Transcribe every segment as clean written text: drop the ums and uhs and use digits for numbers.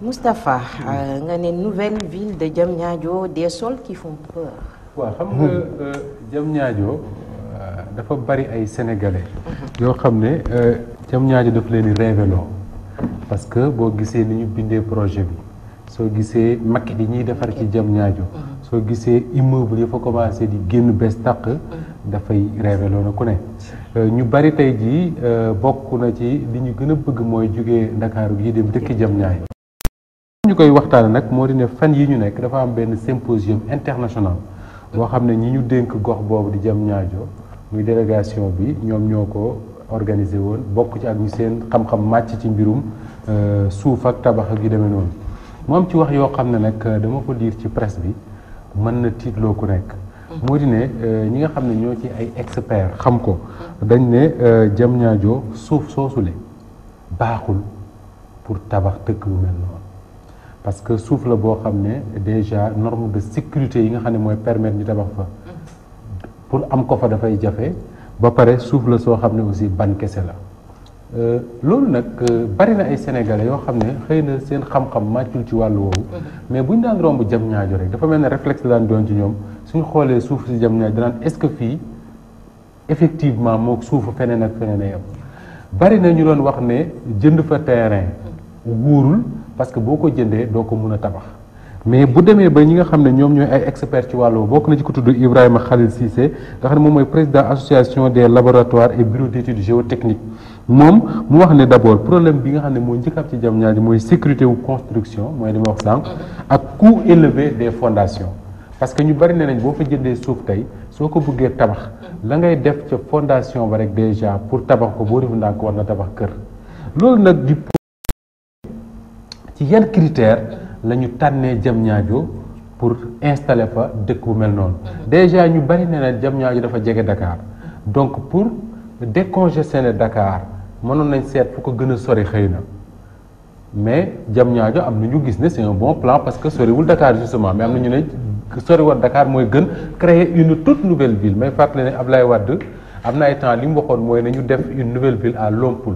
Moustapha, nga ne nouvelle ville de Diamniadio, des sols qui font peur. waaw xam nga Diamniadio dafa bari ay sénégalais. yoo xam ne Diamniadio dafa leen di révéloo parce que boo gisee ni ñu bindee projet bi soo gisee maquette yi ñuy defar ci Diamniadio soo gisee immeuble yi fa commencé di génn bees tàq dafay révéloo na ku ne ñu bari tey jii bokk na ci li ñu gën a bëgg mooy jógee Ndakaaru gi dem dëkk Diamniadio. ñu koy waxtaane nag moo di ne fan yi ñu nekk dafa am benn symposium international boo xam ne ñi ñu dénk gox boobu di Diamniadio muy délégation bi ñoom ñoo ko organisé woon bokk ci ak ñu seen xam-xam màcc ci mbirum suuf ak tabax ak yu demee noonu mu am ci wax yoo xam ne nag dama ko liir ci presse bi mën na tiitloo ku nekk moo di ne ñi nga xam ne ñoo ci ay expert xam ko dañ ne Diamniadio suuf soosule baaxul pour tabax dëkk bu mel noonu parce que suuf la boo xam ne déjà norme de sécurité yi nga xam ne mooy permettre ñu tabax fa pour am ko fa dafay jafe ba pare suuf la soo xam ne aussi ban kese la loolu nag bari na ay sénégalais yoo xam ne xëy na seen xam-xam màccul ci wàllu woowu mais bu ñu daan romb Diamniadio rek dafa mel ne réflexe daan doon ci ñoom suñu xoolee suuf si Diamniadio danaan est-ce que fii effectivement mook suufu feneen ak feneen a yem bari na ñu doon wax ne jënd fa terrain wóorul parce que boo ko jëndee doo ko mun a tabax mais bu demee ba ñi nga xam ne ñoom ñooy ay experts ci wàllu bokk na ci ko tudd Ibrahima Khalil Cissé nga xam ne moom mooy président association des laboratoires et bureaux d'études géotechniques moom mu wax ne d'abord problème bi nga xam ne moo njëkk am ci Diamniadio mooy sécurité wu construction mooy li ma wax sànq ak coût élevé des fondations parce que ñu bari ne nañ boo fa jëndee suuf tey soo ko bëggee tabax la ngay def ca fondation ba rek déjà pour tabax ko boo defu ndànk war na tabax kër loolu nag di ci yan critère la ñu tànnee Diamniadio pour installer fa dëkk bu mel noonu déjà ñu bari nee na Diamniadio dafa jege Dakar donc pour décongestionner Dakar mënoon nañ seet fu ko gën a sori xëy na mais Diamniadio am na ñu gis ne c'est un bon plan parce que soriwul Dakar justement mais am na ñu ne soriwul Dakar mooy gën créer une toute nouvelle ville may fàttali ne Ablaye Wade am na ay temps li mu waxoon mooy nañu def une nouvelle ville à Lompoul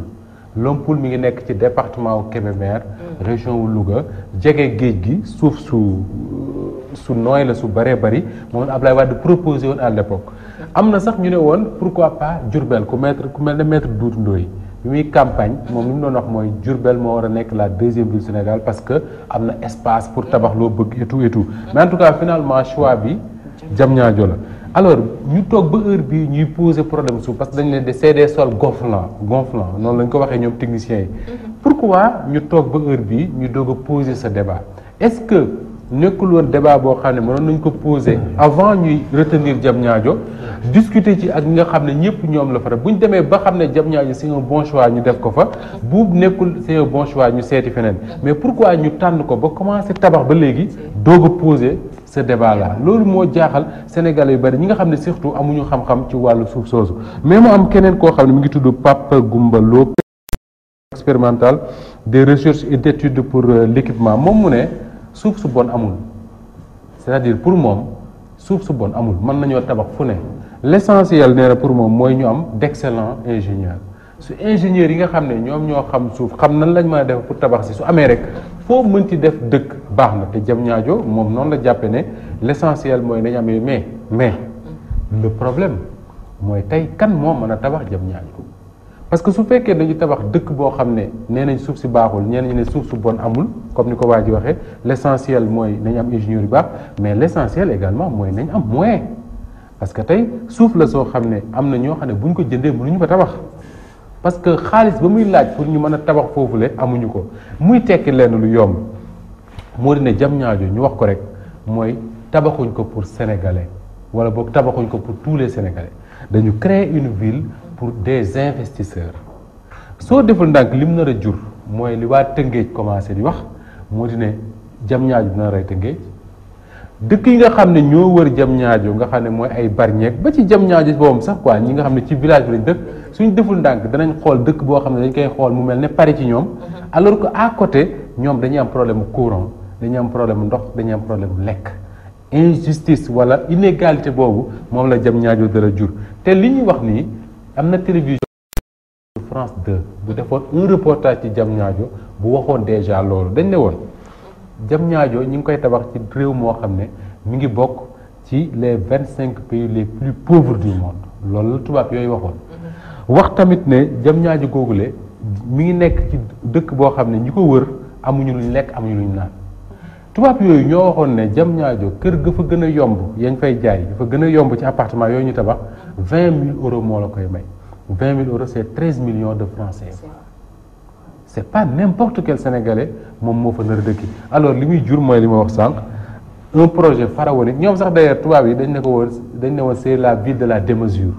Lompoul mi ngi nekk ci département wu Kébémer région wu Louga jege géej gi suuf su nooy la su bëree bëri moom Ablaye Wade proposé woon à l'époque am na sax ñu ne woon pourquoi pas Diourbel ku mel ne maître Doudou Ndoye bi muy campagne moom li mu doon wax mooy Diourbel moo war a nekk la deuxième ville Sénégal parce que am na espace pour tabax loo bëgg et tout mais en tout cas finalement choix bi Diamniadio la alors ñu toog ba heure bi ñuy poser problème suuf parce que dañu ne c'est des sols gonflants noonu lañ ko waxee ñoom techniciens yi pourquoi ñu toog ba heure bi ñu doog a poser ce débat est-ce que nekkul woon débat boo xam ne mënoon nañ ko poser avant ñuy retenir Diamniadio discuter ci ak ñi nga xam ne ñëpp ñoom la fa bu ñu demee ba xam ne Diamniadio c'est un bon choix ñu def ko fa bu nekkul c'est un bon choix ñu seeti feneen mais pourquoi ñu tànn ko ba commencer tabax ba léegi doog a poser ce débat là loolu moo jaaxal Sénégalais yu bari ñi nga xam ne surtout amuñu xam-xam ci wàllu suuf soosu mais mu am keneen koo xam ne mi ngi tudd Pape Goumba Lo expérimental des recherches et d'études pour l'équipement moom mu ne suuf su bon amul c'est-à-dire pour moom suuf su bon amul mën nañoo tabax fu ne l'essentiel nee na pour moom mooy ñu am d'excellents ingénieurs su ingénieurs yi nga xam ne ñoom ñoo xam suuf xam nan lañ mën a def pour tabax si su amee rek foo mënti def dëkk baax na te Diamniadio moom noonu la jàppe ne l'essentiel mooy nañ amee mais le problème mooy tey kan moo mën a tabax Diamniadio parce que su fekkee dañu tabax dëkk boo xam ne nee nañ suuf si baaxul ñenn ñi ne suuf su bon amul comme ni ko waa ji waxee l'essentiel mooy nañ am ingénieur yu baax mais l'essentiel également mooy nañ am moyen parce que tey suuf la soo xam ne am na ñoo xam ne buñ ko jëndee mënuñu fa tabax parce que xaalis ba muy laaj pour ñu mën a tabax foofule amuñu ko muy tekki lenn lu yomb moo di ne Diamniadio ñu wax ko rek mooy tabaxuñ ko pour sénégalais wala boog tabaxuñ ko pour tous les sénégalais dañu créer une ville pour des investisseurs soo deful ndànk li mu nar a jur mooy li waa Tëngéej commencé di wax moo di ne Diamniadio dina rey Tëngéej dëkk yi nga xam ne ñoo wër Diamniadio nga xam ne mooy ay Bargny ba ci Diamniadio boobu sax quoi ñi nga xam ne ci village bi lañ dëkk suñ deful ndànk danañ xool dëkk boo xam ne dañ koy xool mu mel ne Paris ci ñoom alors que à côté ñoom dañuy am problème courant dañuy am problème ndox dañuy am problème lekk injustice wala inégalité boobu moom la Diamniadio dara jur te li ñuy wax nii am na télévision France 2 bu defoon un reportage ci Diamniadio bu waxoon déjà loolu dañ ne woon Diamniadio ñi ngi koy tabax ci réew moo xam ne mi ngi bokk ci les 25 pays les plus pauvres du monde loolu la tubaab yooyu waxoon. wax tamit ne Diamniadio googule mi ngi nekk ci dëkk boo xam ne ñi ko wër amuñu luñ lekk amuñu luñ naan tubaab yooyu ñoo waxoon ne Diamniadio kër ga fa gën a yomb yañ fay jaay dafa gën a yomb ci appartement yooyu ñu tabax 20 000 euros moo la koy may 20 000 euros c'est 13 millions de francs CFA. C'est pas n'importe quel Sénégalais moom moo fa nar a dëkki alors li muy jur mooy li ma wax sànq un projet pharaonique ñoom sax d'ailleurs tubaab yi dañ ne woon c'est la ville de la démesure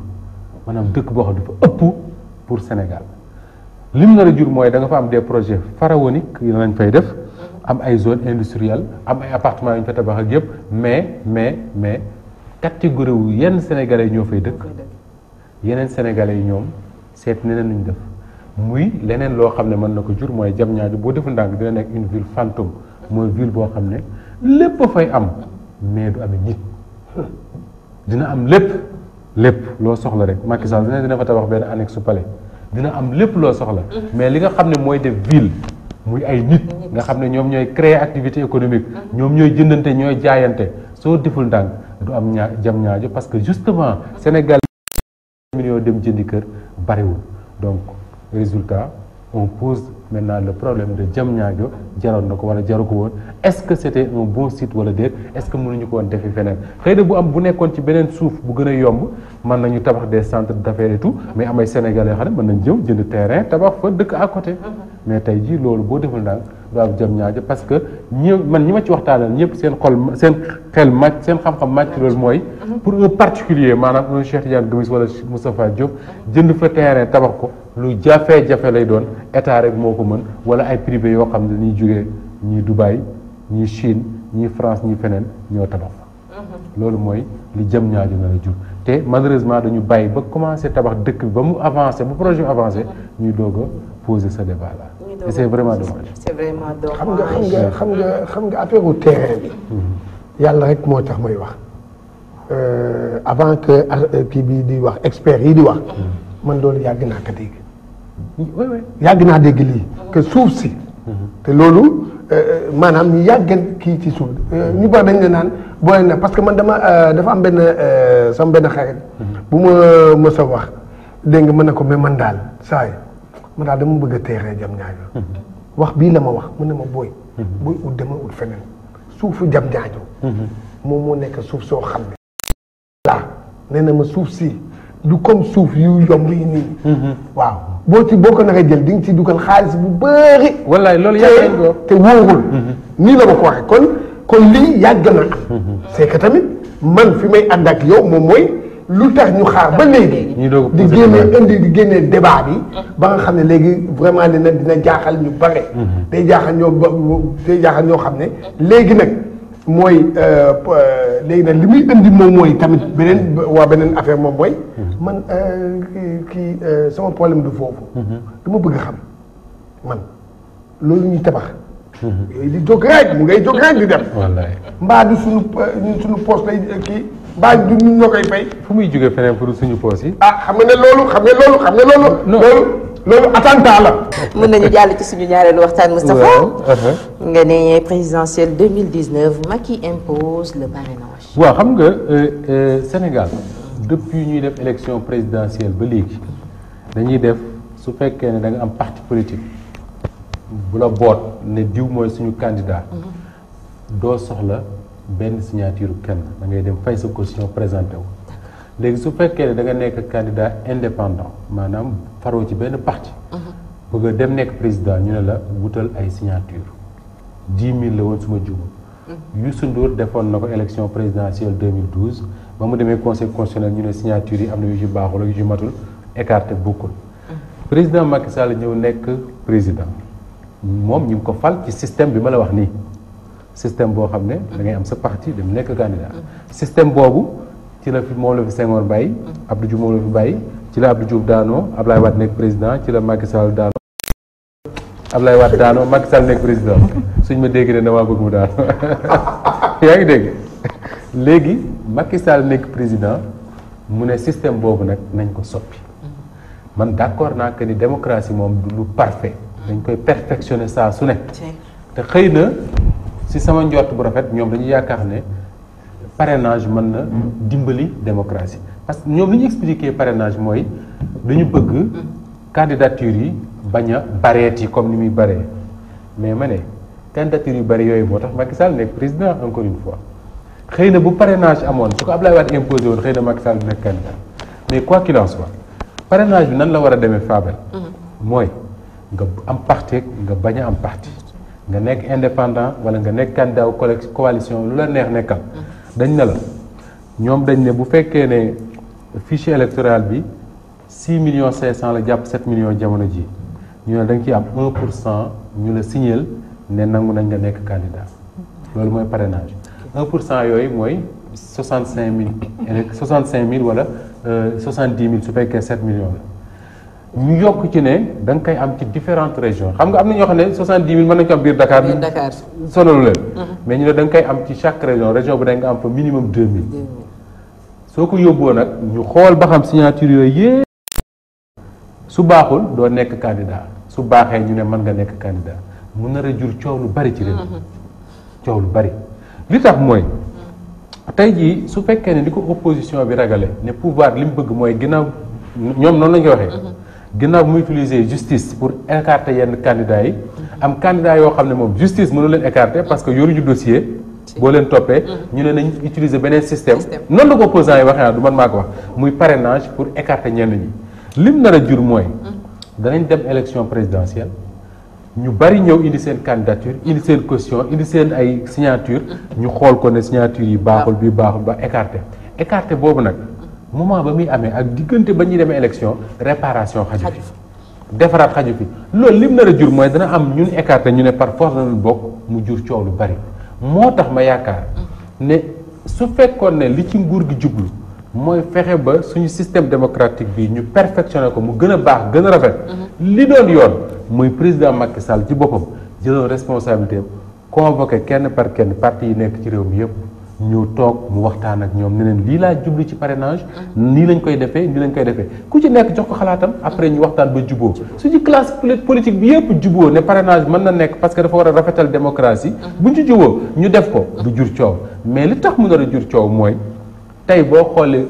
maanaam dëkk boo xam dafa ëpp pour Sénégal li mu nar a jur mooy da nga fa am des projets pharaoniques yi lañ fay def am ay zones industrielles am ay appartements yu ñu fa tabax ak yëpp mais catégorie wu yenn Sénégalais yi ñoo fay dëkk yeneen Sénégalais yi ñoom seet neneen nuñ def muy leneen loo xam ne mën na ko jur mooy Diamniadio boo deful ndànk dina nekk une ville fantôme mooy ville boo xam ne lépp a fay am mais du amee nit dina am lépp loo soxla rek Macky Sall dina fa tabax benn annexe su palais dina am lépp loo soxla mais li nga xam ne mooy def ville muy ay nit nga xam ne ñoom ñooy créer activité économique ñoom ñooy jëndante ñooy jaayante soo deful ndànk du am Diamniadio parce que justement Sénégal millions dem jëndi kër bariwul donc résultat on pose maintenant le problème de Diamniadio jaroon na ko wala jaru ko woon est-ce que c'était un bon site wala déet est-ce que mënuñu ko woon defi feneen xëy na bu nekkoon ci beneen suuf bu gën a yomb mën nañu tabax des centres d'affaires et tout mais am ay Sénégalais yoo xam ne mën nañ jëw jënd terrain tabax fa dëkk à côté mais tey jii loolu boo deful ndànk du am Diamniadio parce que ñi ma ci waxtaanal ñëpp seen xel màcc seen xam-xam màcc loolu mooy pour un particulier maanaam un Cheikh Tidiane Gomis wala Moustapha Diop jënd fa terrain tabax ko lu jafe-jafe lay doon état rek moo ko mën wala ay privé yoo xam ne dañuy jógee ñii Dubaï ñii Chine ñii France ñii feneen ñoo tabax fa loolu mooy li Diamniadio na la jur te malheureusement dañu bàyyi ba commencé tabax dëkk bi ba mu avancé bu projet bi avancé ñuy doog a poser ce débat là et c'est vraiment dommage. C'est vraiment dommage. xam nga affaire u terrain bi yàlla rek moo tax may wax avant que kii bi di wax experts yi di wax man loolu yàgg naa ko dégg yàgg naa dégg lii que suuf si te loolu maanaam ñu yàggan kii ci suuf ñu bari dañ ne naan boole na parce que man dafa am sama benn xarit bu ma mës a wax dégg nga mën na ko mais man daal saa yi man daal dama bëgg a teeree Diamniadio wax bii la ma wax mu ne ma booy ut dama ut feneen suufu Diamniadio moom moo nekk suuf soo xam ne laa nee na ma suuf si du comme suuf yu yomb yi nii waaw boo ko naka jël di nga ci dugal xaalis bu bëri wallaay loolu yàgg nañ ko te wóorul nii la ma ko waxee kon lii yàgg na am c'est que tamit man fi may ànd ak yow moom mooy lu tax ñu xaar ba léegi di génnee débat bi ba nga xam ne léegi vraiment dina jaaxal ñu bare day jaaxal ñoo xam ne léegi nag mooy léegi nag li muy indi moom mooy tamit beneen affaire moom mooy man kii sama problème du foofu dama bëgg xam man loolu ñuy tabax yooyu di jóg rek mu ngay jóg rek di dem mbaa du suñu poste lay kii mbaa du ñun ñoo koy fay fu muy jógee feneen pour suñu poste yi xam nga ne loolu attentat la. mën nañu jàll ci suñu ñaareelu waxtaan Moustapha. nga ne présidentielle 2019 Macky impose le parrainage. waaw xam nga Sénégal depuis ñuy def élection présidentielle ba léegi dañuy def su fekkee ne da nga am parti politique bu la boot ne diw mooy suñu candidat doo soxla benn signature kenn da ngay dem fay sa caution présenté wu. léegi su fekkee ne da nga nekk candidat indépendant maanaam faroo ci benn parti bëgg a dem nekk président ñu ne la wutal ay signature 10 000 la woon suma jumul Youssou Ndour defoon na ko élection présidentielle 2012 ba mu demee conseil constitutionnel ñu ne signature yi am na yu ci baaxul ak yu ci matul écarté bokkul président Macky Sall ñëw nekk président moom ñu ngi ko fal ci système bi ma la wax nii système boo xam ne da ngay am sa parti dem nekk candidat système boobu ci la fi moom la fi Senghor bàyyi Abdou Diouf moom la fi bàyyi ci la Abdou Diouf daanoo Ablaye Wade nekk président ci la Macky Sall daanoo Ablaye Wade daanoo Macky Sall nekk président suñ ma dégg ne damaa bëgg mu daanoo yaa ngi dégg léegi Macky Sall nekk président mu ne système boobu nag nañ ko soppi man d'accord naa que ni démocratie moom du lu parfait dañ koy perfectionner saa su ne te xëy na si sama njort bu rafet ñoom dañu yaakaar ne parrainage mën na dimbali démocratie parce que ñoom li ñu expliqué parrainage mooy dañu bëgg candidature yi bañ a bareet yi comme ni muy baree mais ma ne candidature yu bari yooyu moo tax Macky Sall nekk président encore une fois xëy na bu parrainage amoon su ko Abdoulaye Wade imposé woon xëy na Macky Sall nekk candidat mais quoi qu'il en soit parrainage bi nan la war a demee Fabel mooy nga am parti nga bañ a am parti nga nekk indépendant wala nga nekk candidat coalition lu la neex nekkal dañ ne la ñoom dañ ne bu fekkee ne fichier électoral bi 6,5 millions la jàpp 7 millions jamono ji ñu ne da nga ciy am 1% ñu la signal ne nangu nañ nga nekk candidat loolu mooy parrainage 1% yooyu mooy 65 000 wala 70 000 su fekkee 7 millions la ñu yokk ci ne da nga koy am ci différentes régions xam nga am na ñoo xam ne 70 000 mën nañu ko am biir Dakar. sonalu leen. mais ñu ne da nga koy am ci chaque région bi da nga am fa minimum 2000. soo ko yóbboo nag ñu xool ba xam signature yooyu yëpp su baaxul doo nekk candidat su baaxee ñu ne mën nga nekk candidat mu nar a jur coow lu bari ci réew coow lu bari li tax mooy tey jii su fekkee ne li ko opposition bi ragale ne pouvoir li mu bëgg mooy ginnaaw ñoom noonu la ñu koy waxee ginnaaw mu utiliser justice pour écarter yenn candidats yi am candidat yoo xam ne moom justice mënu leen écarter parce que yoruñu dossier boo leen toppee ñu ne nañ utiliser beneen système noonu la ko opposants yi waxee du man maa ko wax muy parrainage pour écarter ñenn ñi lim nar a jur mooy danañ dem élection présidentielle ñu bari ñëw indi seen candidature indi seen caution indi seen ay signature ñu xool ko ne signature yi baaxul bi baaxul ba écarté boobu nag moment ba muy amee ak diggante ba ñuy demee élection réparation xaju fi defaraat xaju fi loolu lim nar a jur mooy dana am ñun écarté ñu ne par force danañ bokk mu jur coow lu bari moo tax ma yaakaar ne su fekkoon ne li ci nguur gi jublu mooy fexe ba suñu système démocratique bi ñu perfectionné ko mu gën a baax gën a rafet li doon yoon mooy président Macky Sall ci boppam jëloon responsabilité convoqué kenn par kenn parti yi nekk ci réew mi yëpp ñu toog mu waxtaan ak ñoom ne leen lii laa jublu ci parrainage nii lañ koy defee nii lañ koy defee ku ci nekk jox ko xalaatam après ñu waxtaan ba juboo su ci classe politique bi yëpp juboo ne parrainage mën na nekk parce que dafa war a rafetal démocratie buñ ci juboo ñu def ko du jur coow mais li tax mu nar a jur coow mooy tey boo xoolee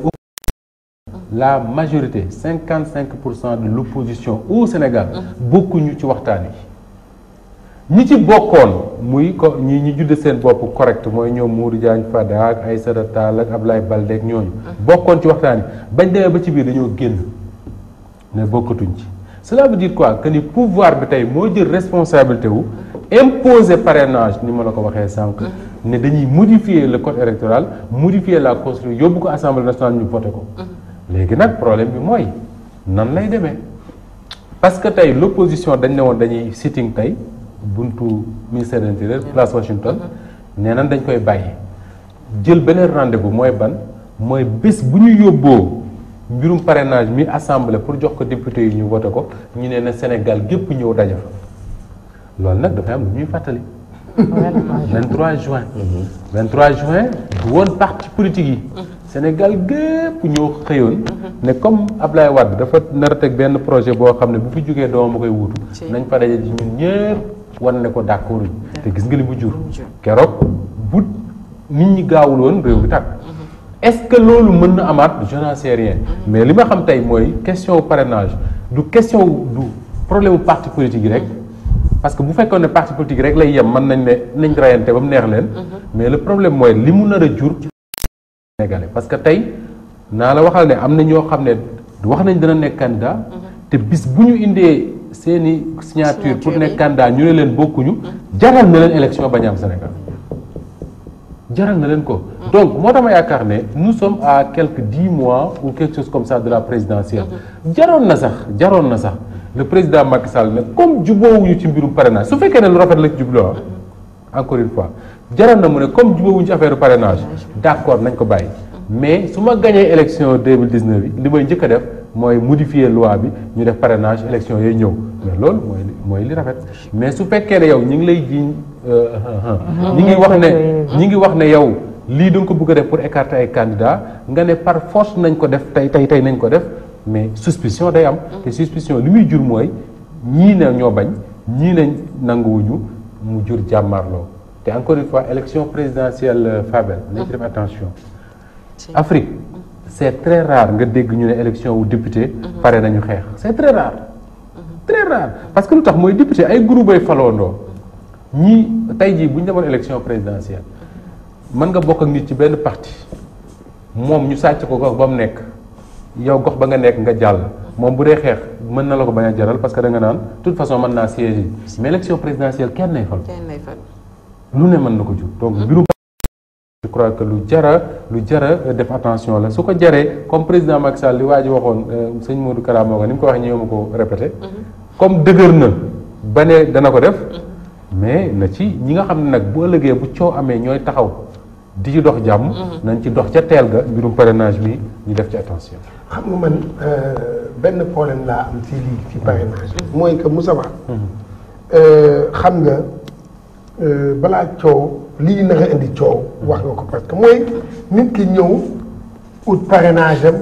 la majorité 55% de l'opposition au Sénégal bokkuñu ci waxtaan yi ñi ci bokkoon muy ko ñi judde seen bopp correct mooy ñoom Mourou Diagne Fada ak Aïssata Tall ak Abdoulaye Baldé ak ñooñu bokkoon ci waxtaan yi bañ demee ba ci biir dañoo génn ne bokkatuñ ci cela veut dire quoi que ni pouvoir bi tey moo jël responsabilité wu imposer parrainage ni ma la ko waxee sànq ne dañuy modifier le code électoral modifier la constitution yóbbu ko assemblée nationale ñu voté ko léegi nag problème bi mooy nan lay demee parce que tey l'opposition dañ ne woon dañuy sitting tey buntu ministère de l'Intérieur place Washington nee nañ dañ koy bàyyi jël beneen rendez-vous mooy ban mooy bés bu ñu yóbboo mbirum parrainage mi assemblée pour jox ko député yi ñu voté ko ñu ne na Sénégal gépp ñëw daje fa loolu nag dafay am lu ñuy fàttali 23 juin 23 juin du woon parti politique yi Sénégal gépp ñoo xëyoon ne comme Ablaye Wade dafa nar a teg benn projet boo xam ne bu fi jógee doomam ma koy wuutu nañ fa daje ji ñun ñëpp wan ne ko d'accord te gis nga li mu jur keroog bu nit ñi gaawul woon réew bi tàkk est-ce que loolu mën na amaat je n'en sais rien mais li ma xam tey mooy question parrainage du question du problème parti politique yi rek parce que bu fekkoon ne parti politique rek lay yem mën nañ ne nañ rayante ba mu neex leen mais le problème mooy li mu nar a jur Sénégalais parce que tey naa la waxal ne am na ñoo xam ne wax nañ dana nekk candidat te bis bu ñu indee seeni signature pour nekk candidat ñu ne leen bokkuñu jaral na leen élection bañ am Sénégal jaral na leen ko donc moo tax ma yaakaar ne nous sommes à quelques 10 mois ou quelque chose comme ça de la présidentielle jaroon na sax le président Macky Sall ne comme jubóowuñu ci mbirum parrainage su fekkee ne lu rafet la ci jubloo encore une fois jaroon na mu ne comme jubóowuñu ci affaire parrainage d'accord nañ ko bàyyi mais su ma gañee élection 2019 yi li may njëkk a def mooy modifier loi bi ñu def parrainage élection yooyu ñëw mais loolu mooy li rafet mais su fekkee ne yow ñi ngi lay jiiñ ñi ngi wax ne yow lii da nga ko bëgg a def pour écarter ay candidats nga ne par force nañ ko def tey nañ ko def mais suspicion day am te suspicion li muy jur mooy ñii ne ñoo bañ ñii ne nanguwuñu mu jur jàmmarloo te encore une fois élection présidentielle Fabel nañ ci def attention. Afrique c'est très rare nga dégg ñu ne élection wu député pare nañu xeex c'est très rare. très rare parce que lu tax mooy député ay groupe ay faloondoo ñii tey jii bu ñu demoon élection présidentielle mën nga bokk ak nit ci benn parti moom ñu sàcc ko gox ba mu nekk yow gox ba nga nekk nga jàll moom bu dee xeex mën na la ko bañ a jaral parce que da nga naan de toute façon mën naa siéger mais élection présidentielle kenn nay fal lu ne mën na ko jur donc mbirum je crois que lu jara def attention la su ko jaree comme président Macky Sall li waa ji waxoon sëñ Modou Kara moo ko ni mu ko waxee ñëw ma ko répété comme dëgër na ba ne dana ko def mais na ci ñi nga xam ne nag bu ëllëgee bu coow amee ñooy taxaw di ci dox jàmm nañ ci dox ca teel ga mbirum parrainage bi ñu def ci attention. xam nga man benn problème laa am ci lii ci parrainage mooy que Moussa xam nga balaa coow lii na nga indi coow wax nga ko parce que mooy nit ki ñëw ut parrainage am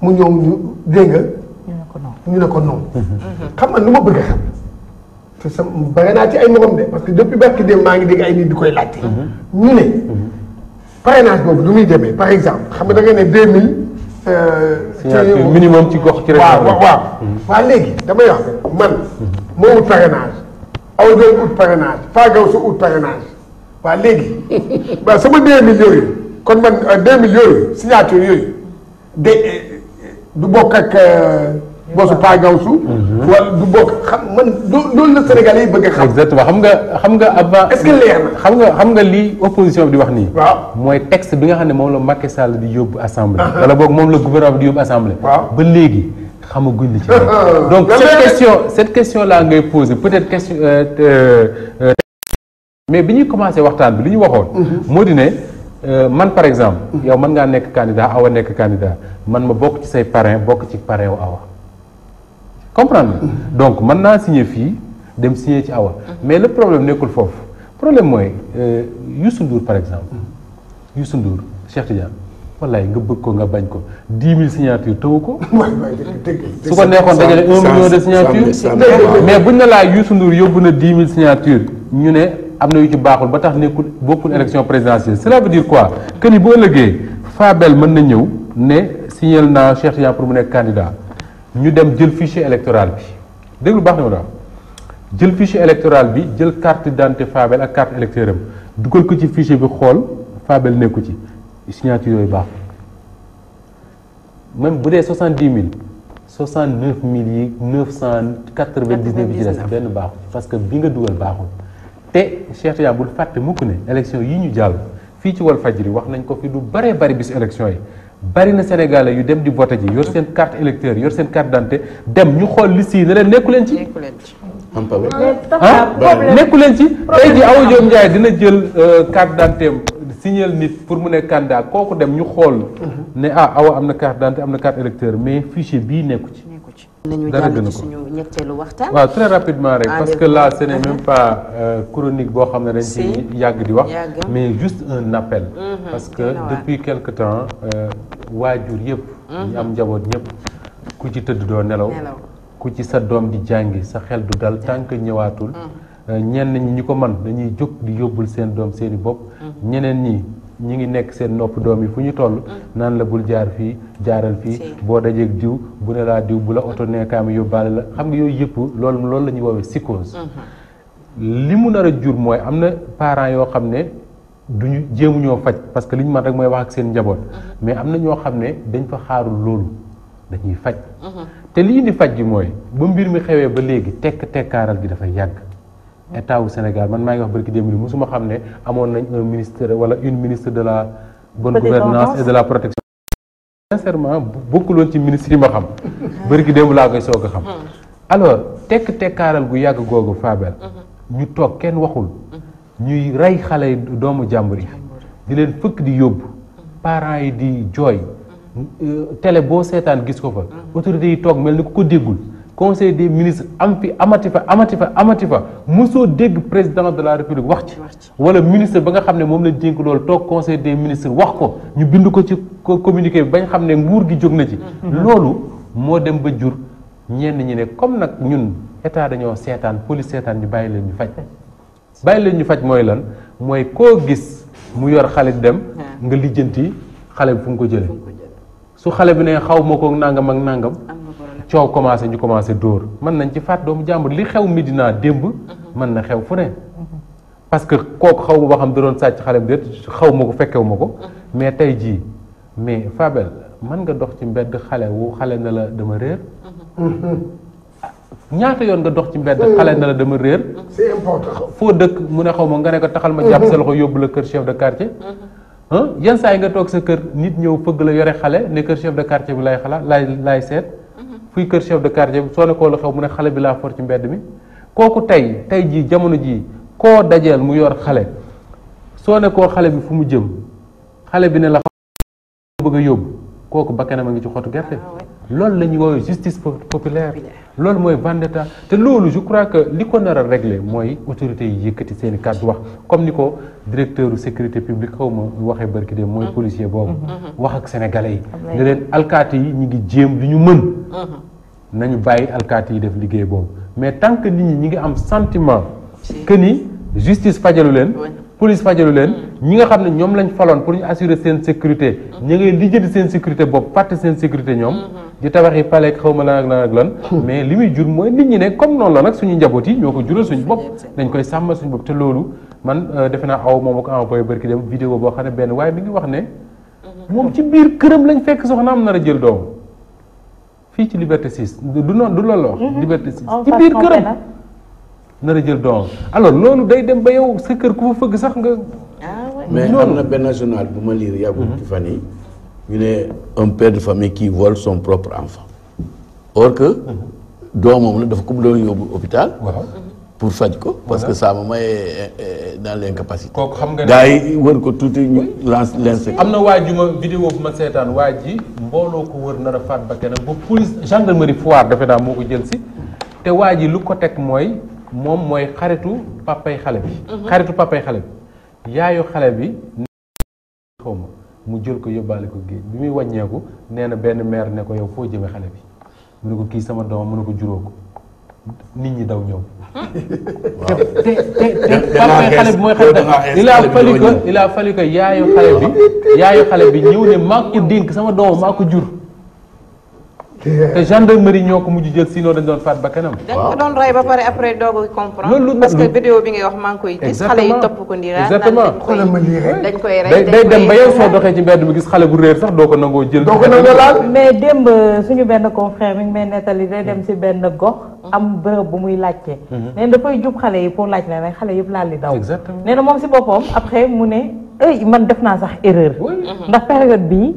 mu ñëw ñu dégg nga ñu ne ko non xam nga lu ma bëgg a xam te sa bare naa ci ay morom de parce que depuis barki dem maa ngi dégg ay nit di koy laajte ñu ne parrainage boobu lu muy demee par exemple xam nga da nga ne 2000 signature minimum ci gox ci waaw léegi damay wax man moo ut parrainage aw doon ut parrainage faagaw su ut parrainage waaw léegi waaw sama 2000 yooyu kon man 2000 yooyu signature yooyu de du bokk ak boosu faagaw su wala du bokk xam man loolu la Sénégalais yi bëgg a xam. exactement xam nga avant. est-ce que leer na xam nga li opposition bi di wax nii. waaw mooy texte bi nga xam ne moom la Macky Sall di yóbbu assemblée. wala boog moom la gouvernement bi di yóbbu assemblée. waaw ba léegi xamaguñ la ci. donc cette question là ngay poser peut-être question mais bi ñuy commencé waxtaan bi li ñu waxoon. moo di ne man par exemple. yow mën ngaa nekk candidat Awa nekk candidat man ma bokk ci say parrain bokk ci parrain wu Awa. comprendre donc mën naa signer fii dem signer ci Awa mais le problème nekkul foofu problème mooy Youssou Ndour par exemple Youssou Ndour Cheikh Tidiane wallaay nga bëgg ko nga bañ ko 10 000 signatures tëwu ko su ko neexoon dajale 1 million de signatures mais buñ ne laa Youssou Ndour yóbbu na 10 000 signatures ñu ne am na yu ci baaxul ba tax nekkul bokkul élection présidentielle cela veut dire quoi que ni bu ëllëgee Fabel mën na ñëw ne signal naa Cheikh Tidiane pour mu nekk candidat ñu dem jël fichier électoral bi déglu baax na ma daal jël fichier électoral bi jël carte d'identité Fabel ak carte électeur am dugal ko ci fichier bi xool Fabel nekku ci signature yooyu baax même bu dee 70 000 69 000 yi 999 yi ci des benn baaxul parce que bi nga dugal baaxul te Cheikh Tidiane bul fàtte mukk ne élection yi ñu jàll fii ci Walfadjri wax nañ ko fi lu baree bari bis élection yi bari na Sénégalais yu dem di voté ji yor seen carte électeur yor seen carte d'identité dem ñu xool liste yi ne leen nekku leen ci. nekku leen ci. tey jii Awa Diop Ndiaye dina jël carte d'identité signal nit pour mu nekk candidat kooku dem ñu xool. ne Awa am na carte d'identité am na carte électeur mais fichier bii nekku ci. nañu jàll ci suñu ñetteelu waxtaan. waaw très rapidement rek parce que là ce n'est même pas chronique boo xam ne dañ ci yàgg di wax mais juste un appel parce que depuis quelque temps waajur yëpp ñu am njaboot ñëpp ku ci tëdd doo nelaw ku ci sa doom di jàngi sa xel du dal tant que ñëwaatul ñenn ñi ko man dañuy jóg di yóbbul seen doom seeni bopp ñeneen ñi ngi nekk seen nopp doom yi fu ñu toll naan la bul jaar fii jaaral fii boo dajeeg diw bu ne laa diw bu la oto neekaami yóbbaale la xam nga yooyu yëpp loolu la ñuy woowee psychose li mu nar a jur mooy am na parents yoo xam ne duñu jéemuñoo faj parce que li ñu mën rek mooy wax ak seen njaboot mais am na ñoo xam ne dañ fa xaarul loolu dañuy faj te li indi faj gi mooy ba mbir mi xewee ba léegi tekkaaral gi dafay yàgg état wu Sénégal man maa ngi wax barki démb li musuma xam ne amoon nañ un ministre wala une ministre de la bonne gouvernance et de la protection sincèrement bokkul woon ci ministre yi ma xam barki démb laa koy soog a xam alors tekkaaral gu yàgg googu Fabel ñu toog kenn waxul ñuy rey xale yi doomu jàmbur yi di leen fëkk di yóbbu parents yi di jooy télé boo seetaan gis ko fa autorités yi toog mel ni ku ko déggul conseil des ministres am fi amati fa mosoo dégg président de la république wax ci wala ministre ba nga xam ne moom la dénk loolu toog conseil des ministres wax ko ñu bind ko ci communiqué bi bañ xam ne nguur gi jóg na ci loolu moo dem ba jur ñenn ñi ne comme nag ñun état dañoo seetaan police seetaan ñu bàyyi leen ñu faj bàyyi leen ñu faj mooy lan mooy koo gis mu yor xale dem nga lijjanti xale bi fu mu ko jëlee su xale bi ne xaw ma ko nangam ak nangam coow commencé ñu commencé dóor mën nañ ci faat doomu jàmbur li xew Médina démb mën na xew fu ne parce que kooku xaw ma ba xam da doon sàcc xale bi déet xaw ma ko fekkewu ma ko mais tey jii mais Fabel mën nga dox ci mbedd xale wu xale na la dama réer ñaata yoon nga dox ci mbedd xale na la dama réer c'est important foo dëkk mu ne xaw ma nga ne ko taxal ma jàpp sa loxo yóbbu la kër chef de quartier yenn saa yi nga toog sa kër nit ñëw fëgg la yore xale ne kër chef de quartier bi lay xalaat laay seet fuy kër chef de quartier bi soo ne koo la xew mu ne xale bi laa for ci mbedd mi kooku tey jii jamono jii koo dajeel mu yor xale soo ne koo xale bi fu mu jëm xale bi ne la bëgg a yóbbu kooku bakkanam a ngi ci xottu gerte loolu la ñuy woowee justice populaire loolu mooy vendetta te loolu je crois que li ko nar a régler mooy autorités yi yëkkati seen i kàddu wax comme ni ko directeur u sécurité publique xaw ma waxee barki dem mooy policier boobu wax ak sénégalais yi ne leen alkaati yi ñu ngi jéem li ñu mën nañu bàyyi alkaati yi def liggéey boobu mais tant que nit ñi ñi ngi am sentiment que ni justice fajalu leen police fajalu leen ñi nga xam ne ñoom lañ faloon pour ñu assurer seen sécurité ñi ngay lijjanti seen sécurité bopp fàtte seen sécurité ñoom di tabax yi paleeg xaw ma lan ak lan mais li muy jur mooy nit ñi ne comme noonu la nag suñu njaboot yi ñoo ko jural suñu bopp dañ koy sàmmal suñu bopp te loolu man defe naa aw moom ko envoyé barki dem vidéo boo xam ne benn waaye mi ngi wax ne moom ci biir këram lañ fekk soxnaam nar a jël doom fii ci Liberté 6 du noonu du loolu wax Liberté 6 ci biir këram nar a jël doom alors loolu day dem ba yow sa kër ku fa fëgg sax nga mais am na benn journal bu ma lire yàggul ci fan yi ñu ne un père de famille qui vole son propre enfant or que doomam la dafa ko doon yóbbu hôpital pour faj ko parce que sa maman est dans l'incapacité kooku xam nga gars yi wër ko tuuti ñu lance l'insecte am na waa ju ma vidéo bu ma seetaan waa ji mbooloo ko wër nar a faat ba keneen ba police gendarmerie Foire defe naa moo ko jël si te waa ji lu ko teg mooy moom mooy xaritu papay xale bi yaayu xale bi xaw ma mu jël ko yóbbaale ko géej bi muy wàññeeku nee na benn maire ne ko yow foo jëme xale bi mu ne ko kii sama doom mu ne ko juróo ko nit ñi daw ñëw te papay xale bi mooy xaritam il a fallu que yaayu xale bi ñëw ne maa ko dénk sama doom maa ko jur te gendarmerie ñoo ko mujj jël sinon dañ doon faat ba kanam. dañ ko doon rey ba pare après doog a comprendre. parce que vidéo bi ngay wax maa ngi koy gis. xale yi topp ko nii exactement dañ koy rey day dem ba yow soo doxee ci mbedd bi gis xale bu réer sax doo ko nangoo jël. doo ko nangoo laal mais démb suñu benn confrère mi ngi may nettali day dem si benn gox. am bërëb bu muy laajte. nee na dafay jub xale yi pour laaj leen rek xale yëpp laal di daw. exactement nee na moom si boppam après mu ne. man def naa sax erreur. ndax période bii.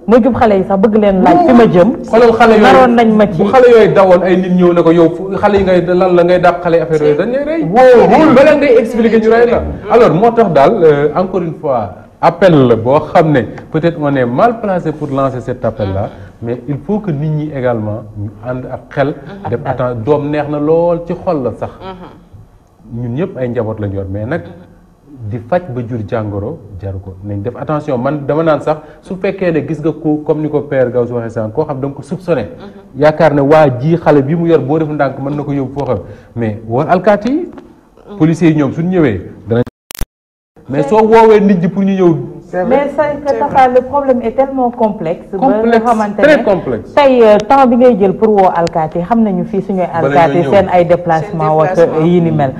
ma jub xale yi sax bëgg leen laaj fi ma jëm. xoolal xale yooyu naroon nañ ma ci bu xale yooyu dawoon ay nit ñëw ne ko yow xale yi ngay lan la ngay dàq xale affaire yooyu dañ lay rey. wóorul bala ngay expliquer ñu rey la. alors moo tax daal encore une fois appel la boo xam ne peut-être on est mal placé pour lancer cet appel là mais il faut que nit ñi également ñu ànd ak xel. def attention doom neex na lool ci xol la sax. ñun ñëpp ay njaboot lañ yor mais nag. di faj ba jur jàngoro jaru ko nañ def attention man dama naan sax su fekkee ne gis nga ko comme ni ko père Gauss waxee sànq koo xam da nga ko soupçonné yaakaar ne waa ji xale bi mu yor boo def ndànk mën na ko yóbbu foo xam mais war alkaati yi policiers yi ñoom suñu ñëwee danañ mais soo woowee nit ñi pour ñu ñëw mais ça le problème est tellement complexe. complexe très complexe. tey temps bi ngay jël pour woo alkaati xam nañu fii suñuy alkaati seen ay déplacement wak yi ni mel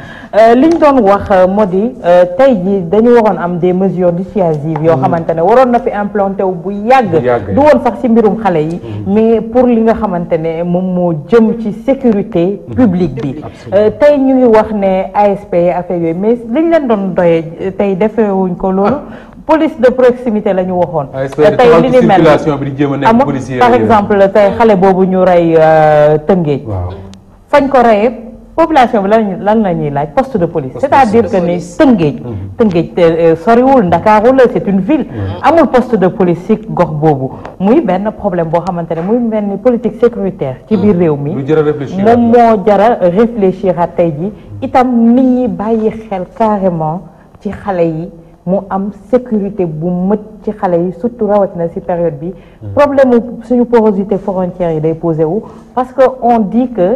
li ñu doon wax moo di tey ji dañu waroon am des mesures dissuasives yoo xamante ne waroon na fi implanté wu bu yàgg du woon sax ci mbirum xale yi mais pour li nga xamante ne moom moo jëm ci sécurité publique bi tey ñu ngi wax ne ASP affaire yooyu mais liñ leen doon doyee tey defeewuñ ko loolu police de proximité la ñu waxoon. tey li ni mel par exemple tey xale boobu ñu rey Tëngéej. fañ ko reyee population bi lan la ñuy laaj poste de police. c'est-à-dire que ni Tëngéej soriwul Ndakaaru la c'est une ville. amul poste de police ci gox boobu muy benn problème boo xamante ne muy mel ni politique sécuritaire. ci biir réew mi moom moo jara réfléchir à tey ji itam nit ñi bàyyi xel carrément ci xale yi. mu am sécurité bu mët ci xale yi surtout rawatina ci période bi problème suñu porosité frontières yi day posé wu parce que on dit que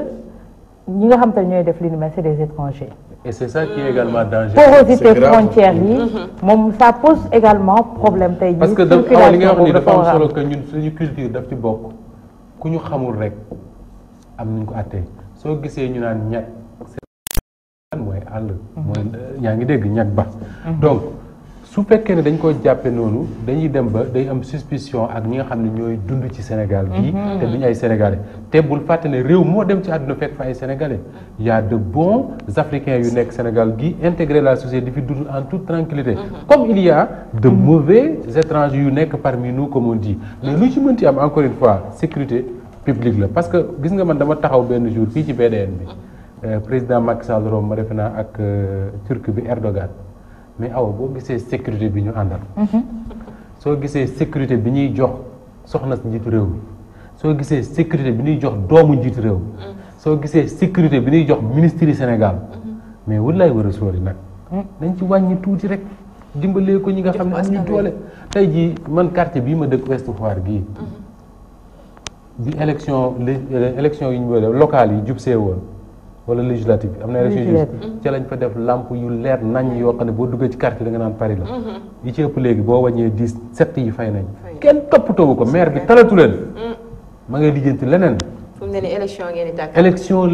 ñi nga xam te ne ñooy def li ni mel c'est des étrangers et c'est ça qui est également dangereux. porosité frontière yi moom ça pose également problème tey jii. parce que li nga wax ni dafa am solo que ñun suñu culture daf ci bokk ku ñu xamul rek am nañ ko àttee soo gisee ñu naan ñag mooy àll mooy yaa ngi dégg ñag ba donc su fekkee ne dañ ko jàppe noonu dañuy dem ba day am suspicion ak ñi nga xam ne ñooy dund ci Sénégal bii te duñu ay sénégalais te bul fàtte ne réew moo dem ci àdduna fekk fa ay sénégalais y a de bons africains yu nekk Sénégal gi intégrer la société di fi dund en toute tranquillité comme il y a de mauvais étrangers yu nekk parmi nous comme on dit mais lu ci mënti am encore une fois sécurité publique la parce que gis nga man dama taxaw benn jour fii ci BDN bi président Macky Sall Rome ma defe naa ak turc bi Erdogan mais aw boo gisee sécurité bi ñu àndal soo gisee sécurité bi ñuy jox soxna si njiitu réew mi soo gisee sécurité bi ñuy jox doomu njiitu réew mi soo gisee sécurité bi ñuy jox ministre yi Sénégal mais wallaay war a sóori nag nañ ci wàññi tuuti rek dimbalee ko ñi nga xam ne am ñu doole tey jii man quartier bii ma dëkk Ouest Foire gii bi élection yi ñu bëgg locales yi jub see woon wala législative am na élection yi ca lañ fa def lamp yu leer nañ yoo xam ne boo duggee ci quartier da nga naan Paris la yi ci ëpp léegi boo wàññee 10 7 yi fay nañ kenn toppatoo ko maire bi talatu leen ma ngay lijjanti leneen fu mu ne nii élection ngeen di tàkkaat élection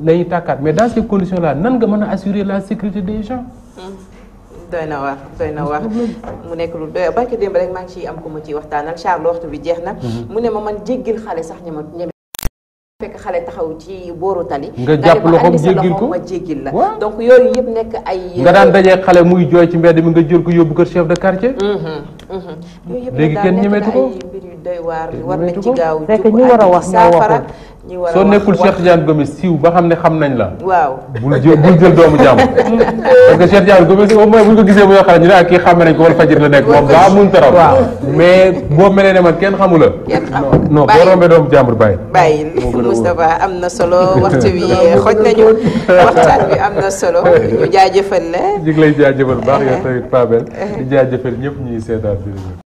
lañuy tàkkaat mais dans ces conditions là nan nga mën a assurer la sécurité des gens doy na wax mu nekk lu doy barke démb rek maa ngi ciy am ko ma ciy waxtaanal Charles waxtu bi jeex na mu ne ma man jéggil xale sax ñeme fekk xale taxaw ci booru tali nga jàpp loxoom jéggil ko ma jéggil la donc yooyu yëpp nekk ay nga daan dajee xale muy jooy ci mbedd mi nga jël ko yóbbu kër chef de quartier léegi kenn ñemeetu ko mbir yu doy waar war nañ ci gaaw fekk ñi war a wax ñoo waxul soo nekkul Cheikh Tidiane Gomis siiw ba xam ne xam nañ la waaw bul jël doomu jàmm parce que Cheikh Tidiane Gomis au moins bu ñu ko gisee bu ñu xale ñu ne ak kii xàmme nañ ko wala fajir la nekk moom daa mun taraw mais boo melee ne man kenn xamu la non boo rombee doomu jàmbur bàyyi Moustapha am na solo waxtu bi xoj nañu waxtaan bi am na solo ñu jaajëfal la ñu ngi lay jaajëfal baax yow tamit Fabel di jaajëfal ñëpp ñuy seetaan